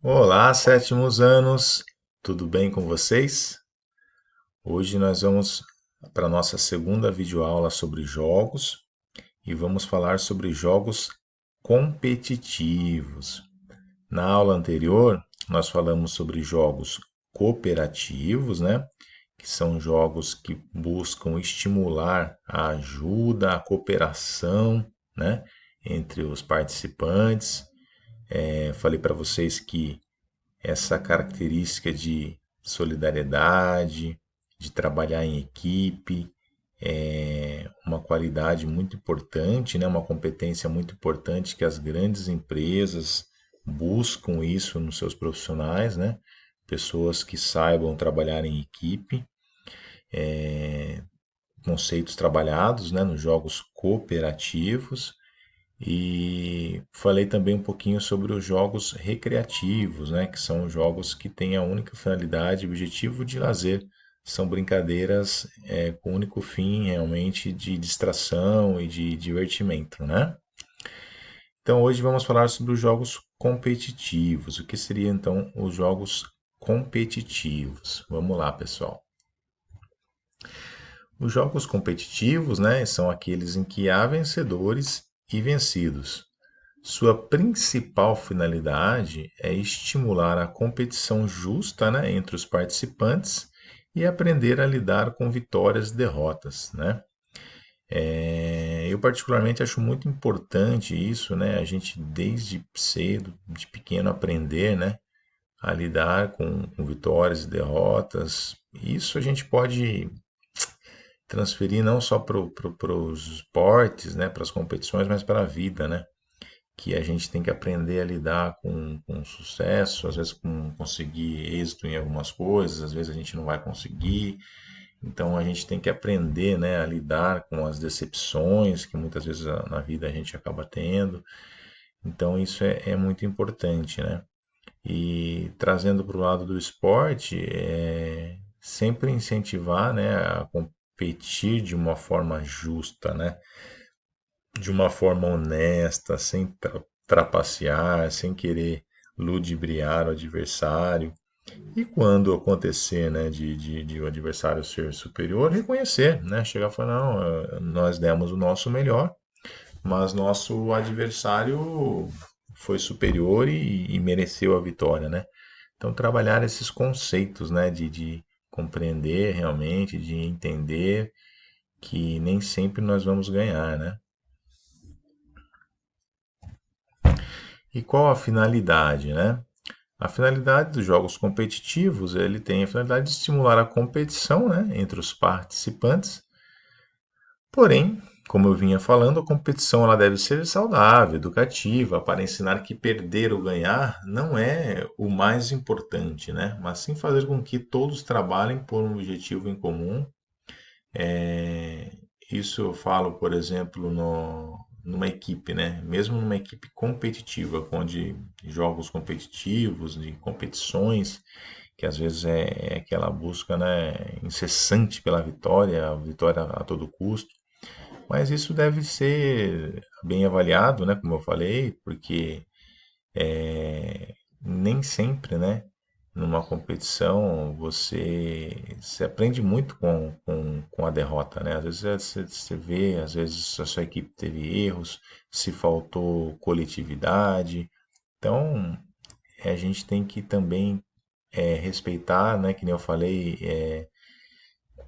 Olá, sétimos anos, tudo bem com vocês? Hoje nós vamos para a nossa segunda videoaula sobre jogos e vamos falar sobre jogos competitivos. Na aula anterior, nós falamos sobre jogos cooperativos, né? Que são jogos que buscam estimular a ajuda, a cooperação, né? Entre os participantes. Falei para vocês que essa característica de solidariedade, de trabalhar em equipe, é uma qualidade muito importante, né? Uma competência muito importante que as grandes empresas buscam isso nos seus profissionais, né? Pessoas que saibam trabalhar em equipe, conceitos trabalhados, né? Nos jogos cooperativos. E falei também um pouquinho sobre os jogos recreativos, né, que são jogos que têm a única finalidade, objetivo de lazer. São brincadeiras com o único fim realmente de distração e de divertimento, né? Então hoje vamos falar sobre os jogos competitivos. O que seriam então os jogos competitivos? Vamos lá, pessoal. Os jogos competitivos, né, são aqueles em que há vencedores e vencidos. Sua principal finalidade é estimular a competição justa, né, entre os participantes e aprender a lidar com vitórias e derrotas, né? Eu particularmente acho muito importante isso, né? A gente desde cedo, de pequeno, aprender, né, a lidar com vitórias e derrotas. Isso a gente pode transferir não só para os esportes, né, para as competições, mas para a vida, né? Que a gente tem que aprender a lidar com sucesso, às vezes com conseguir êxito em algumas coisas, às vezes a gente não vai conseguir. Então a gente tem que aprender, né, a lidar com as decepções que muitas vezes na vida a gente acaba tendo. Então isso é muito importante, né? E trazendo para o lado do esporte, sempre incentivar, né, a competir de uma forma justa, né? De uma forma honesta, sem trapacear, sem querer ludibriar o adversário. E quando acontecer, né, de o adversário ser superior, reconhecer, né, chegar e falar, não, nós demos o nosso melhor, mas nosso adversário foi superior e mereceu a vitória, né? Então trabalhar esses conceitos, né, de compreender realmente, de entender que nem sempre nós vamos ganhar, né? E qual a finalidade, né? A finalidade dos jogos competitivos, ele tem a finalidade de estimular a competição, né, entre os participantes. Porém, como eu vinha falando, a competição ela deve ser saudável, educativa, para ensinar que perder ou ganhar não é o mais importante, né? Mas sim fazer com que todos trabalhem por um objetivo em comum. É, Isso eu falo, por exemplo, numa equipe, né? Mesmo numa equipe competitiva, onde jogos competitivos, de competições, que às vezes é aquela busca, né, incessante pela vitória, a vitória a todo custo. Mas isso deve ser bem avaliado, né, como eu falei, porque nem sempre, né, numa competição você se aprende muito com a derrota, né? Às vezes você vê, às vezes a sua equipe teve erros, se faltou coletividade. Então, a gente tem que também respeitar, né, que nem eu falei,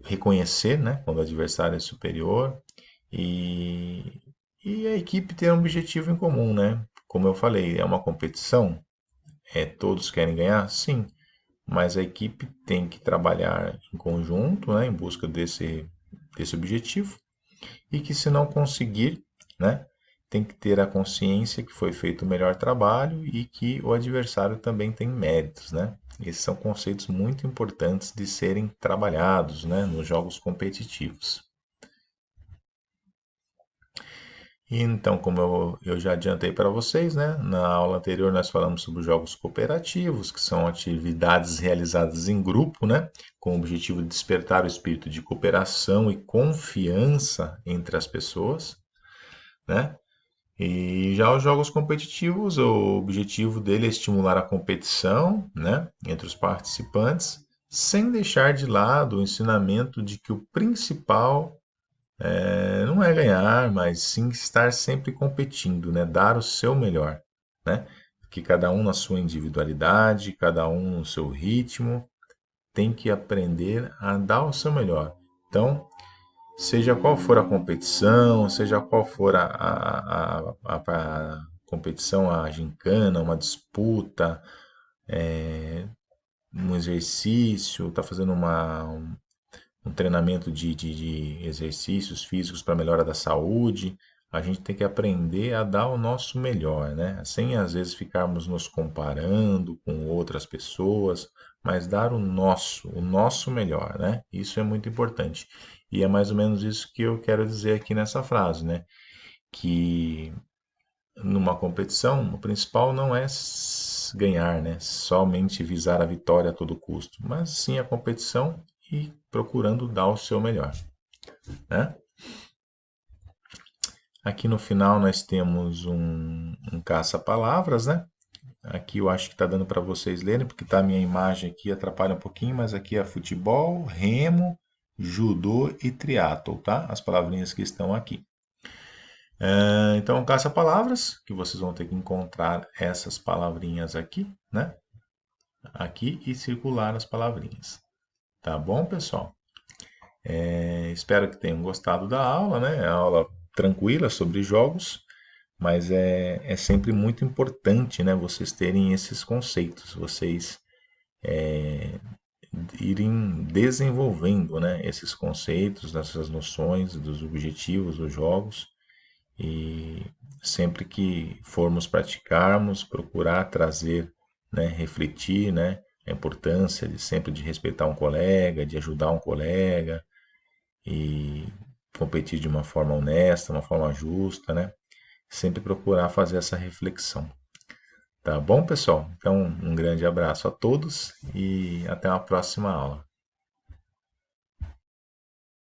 reconhecer, né, quando o adversário é superior e, e a equipe ter um objetivo em comum, né? Como eu falei, é uma competição, todos querem ganhar? Sim, mas a equipe tem que trabalhar em conjunto, né, em busca desse objetivo, e que se não conseguir, né, tem que ter a consciência que foi feito o melhor trabalho e que o adversário também tem méritos, né? Esses são conceitos muito importantes de serem trabalhados, né, nos jogos competitivos. Então, como eu já adiantei para vocês, né? Na aula anterior nós falamos sobre os jogos cooperativos, que são atividades realizadas em grupo, né? Com o objetivo de despertar o espírito de cooperação e confiança entre as pessoas, né? E já os jogos competitivos, o objetivo dele é estimular a competição, né, entre os participantes, sem deixar de lado o ensinamento de que o principal não é ganhar, mas sim estar sempre competindo, né, dar o seu melhor, né, que cada um na sua individualidade, cada um no seu ritmo, tem que aprender a dar o seu melhor. Então, seja qual for a competição, seja qual for a competição, a gincana, uma disputa, um exercício, está fazendo um treinamento de exercícios físicos para melhora da saúde, a gente tem que aprender a dar o nosso melhor, né? Sem às vezes ficarmos nos comparando com outras pessoas, mas dar o nosso melhor, né? Isso é muito importante. E é mais ou menos isso que eu quero dizer aqui nessa frase, né? Que numa competição, o principal não é ganhar, né? Somente visar a vitória a todo custo, mas sim a competição e procurando dar o seu melhor, né? Aqui no final nós temos um caça-palavras, né? Aqui eu acho que está dando para vocês lerem, porque tá a minha imagem aqui atrapalha um pouquinho, mas aqui é futebol, remo, judô e triatlo, tá? As palavrinhas que estão aqui. Então, caça-palavras, que vocês vão ter que encontrar essas palavrinhas aqui, né? Aqui e circular as palavrinhas. Tá bom, pessoal? Espero que tenham gostado da aula, né? É uma aula tranquila sobre jogos, mas é sempre muito importante, né? Vocês terem esses conceitos, vocês irem desenvolvendo, né? Esses conceitos, essas noções dos objetivos dos jogos e sempre que formos praticarmos, procurar trazer, né? Refletir, né? A importância de sempre de respeitar um colega, de ajudar um colega, e competir de uma forma honesta, uma forma justa, né? Sempre procurar fazer essa reflexão. Tá bom, pessoal? Então, um grande abraço a todos e até uma próxima aula.